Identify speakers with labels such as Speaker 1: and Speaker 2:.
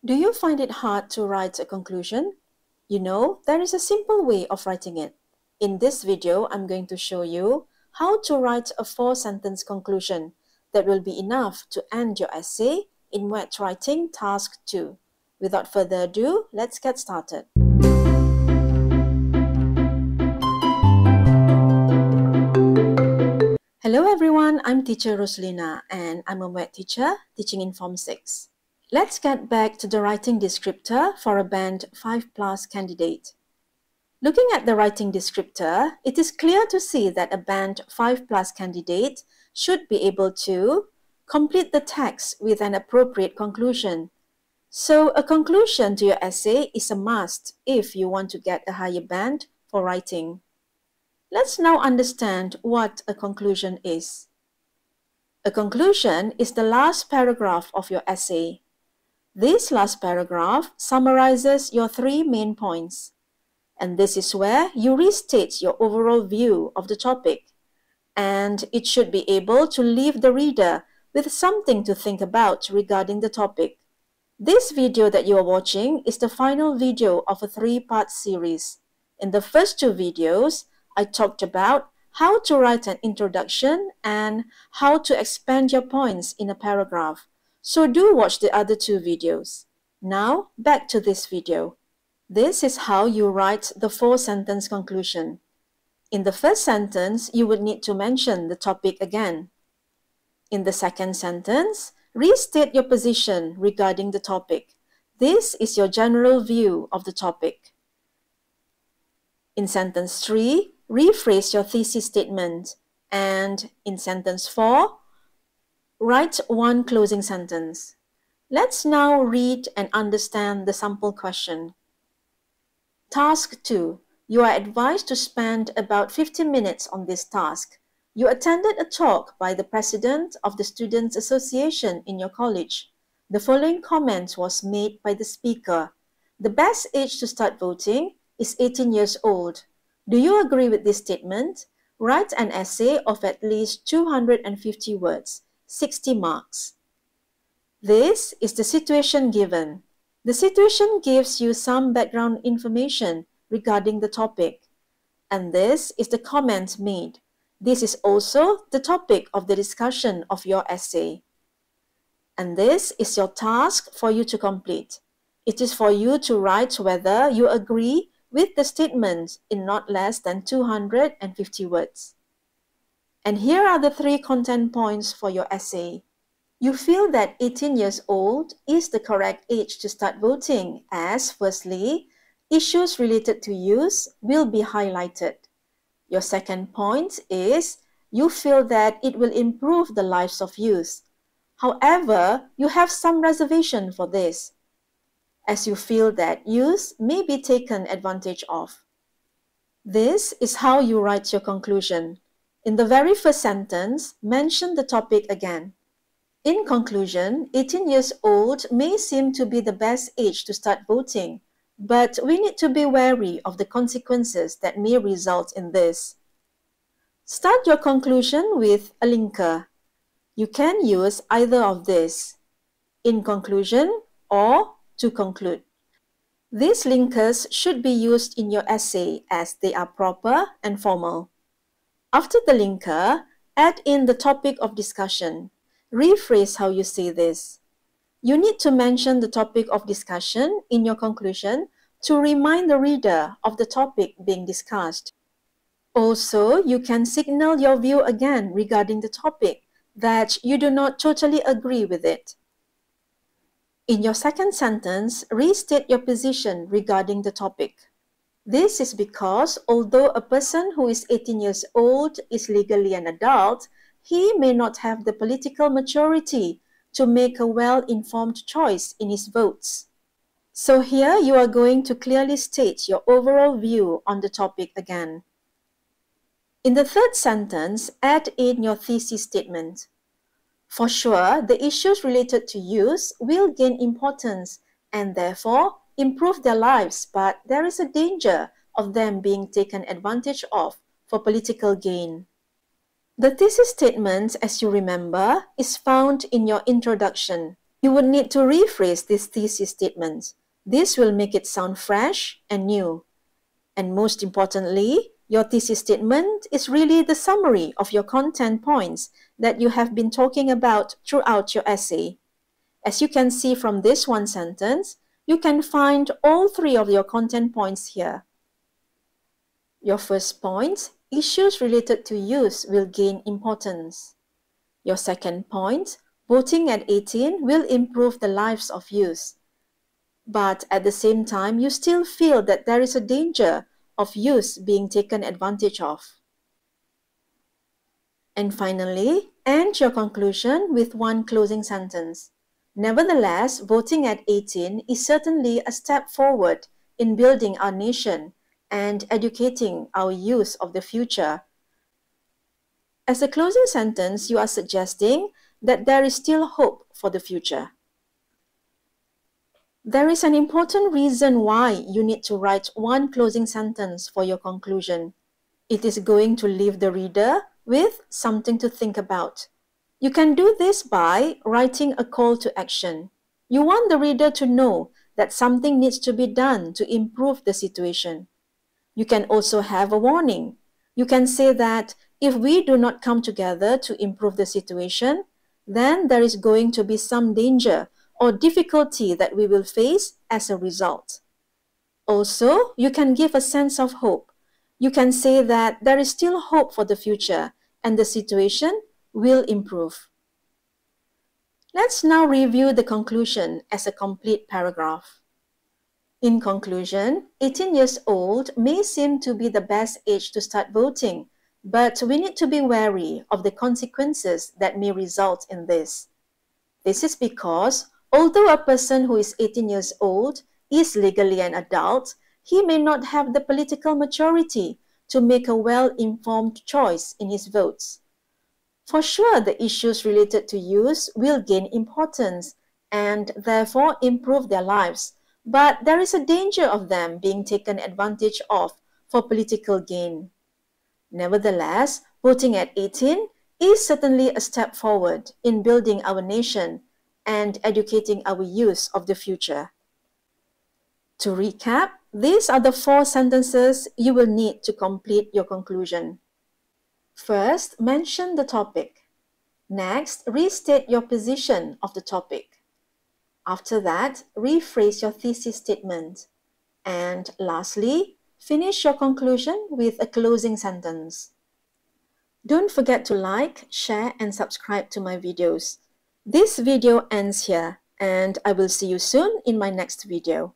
Speaker 1: Do you find it hard to write a conclusion? You know, there is a simple way of writing it. In this video, I'm going to show you how to write a 4-sentence conclusion that will be enough to end your essay in MUET Writing Task 2. Without further ado, let's get started. Hello everyone, I'm teacher Roslina and I'm a MUET teacher teaching in Form 6. Let's get back to the writing descriptor for a Band 5+ candidate. Looking at the writing descriptor, it is clear to see that a Band 5+ candidate should be able to complete the text with an appropriate conclusion. So a conclusion to your essay is a must if you want to get a higher band for writing. Let's now understand what a conclusion is. A conclusion is the last paragraph of your essay. This last paragraph summarizes your 3 main points, and this is where you restate your overall view of the topic, and it should be able to leave the reader with something to think about regarding the topic. This video that you are watching is the final video of a 3-part series. In the first 2 videos, I talked about how to write an introduction and how to expand your points in a paragraph. So do watch the other 2 videos. Now, back to this video. This is how you write the 4-sentence conclusion. In the first sentence, you would need to mention the topic again. In the second sentence, restate your position regarding the topic. This is your general view of the topic. In sentence 3, rephrase your thesis statement. And in sentence 4, write one closing sentence. Let's now read and understand the sample question. Task 2. You are advised to spend about 50 minutes on this task. You attended a talk by the president of the Students' Association in your college. The following comment was made by the speaker. The best age to start voting is 18 years old. Do you agree with this statement? Write an essay of at least 250 words. 60 marks. This is the situation given. The situation gives you some background information regarding the topic. And this is the comment made. This is also the topic of the discussion of your essay. And this is your task for you to complete. It is for you to write whether you agree with the statement in not less than 250 words. And here are the 3 content points for your essay. You feel that 18 years old is the correct age to start voting, as firstly, issues related to youth will be highlighted. Your second point is you feel that it will improve the lives of youth. However, you have some reservation for this, as you feel that youth may be taken advantage of. This is how you write your conclusion. In the very first sentence, mention the topic again. In conclusion, 18 years old may seem to be the best age to start voting, but we need to be wary of the consequences that may result in this. Start your conclusion with a linker. You can use either of these, in conclusion or to conclude. These linkers should be used in your essay as they are proper and formal. After the linker, add in the topic of discussion. Rephrase how you say this. You need to mention the topic of discussion in your conclusion to remind the reader of the topic being discussed. Also, you can signal your view again regarding the topic, that you do not totally agree with it. In your second sentence, restate your position regarding the topic. This is because although a person who is 18 years old is legally an adult, he may not have the political maturity to make a well-informed choice in his votes. So here you are going to clearly state your overall view on the topic again. In the third sentence, add in your thesis statement. For sure, the issues related to youth will gain importance and therefore improve their lives, but there is a danger of them being taken advantage of for political gain. The thesis statement, as you remember, is found in your introduction. You would need to rephrase this thesis statement. This will make it sound fresh and new. And most importantly, your thesis statement is really the summary of your content points that you have been talking about throughout your essay. As you can see from this one sentence, you can find all three of your content points here. Your first point, issues related to use will gain importance. Your second point, voting at 18 will improve the lives of youth. But at the same time, you still feel that there is a danger of youth being taken advantage of. And finally, end your conclusion with one closing sentence. Nevertheless, voting at 18 is certainly a step forward in building our nation and educating our youth of the future. As a closing sentence, you are suggesting that there is still hope for the future. There is an important reason why you need to write one closing sentence for your conclusion. It is going to leave the reader with something to think about. You can do this by writing a call to action. You want the reader to know that something needs to be done to improve the situation. You can also have a warning. You can say that if we do not come together to improve the situation, then there is going to be some danger or difficulty that we will face as a result. Also, you can give a sense of hope. You can say that there is still hope for the future and the situation will improve. Let's now review the conclusion as a complete paragraph. In conclusion, 18 years old may seem to be the best age to start voting, but we need to be wary of the consequences that may result in this. This is because although a person who is 18 years old is legally an adult, he may not have the political maturity to make a well-informed choice in his votes. For sure, the issues related to youth will gain importance and therefore improve their lives, but there is a danger of them being taken advantage of for political gain. Nevertheless, voting at 18 is certainly a step forward in building our nation and educating our youth of the future. To recap, these are the 4 sentences you will need to complete your conclusion. First, mention the topic. Next, restate your position of the topic. After that, rephrase your thesis statement. And lastly, finish your conclusion with a closing sentence. Don't forget to like, share, and subscribe to my videos. This video ends here, and I will see you soon in my next video.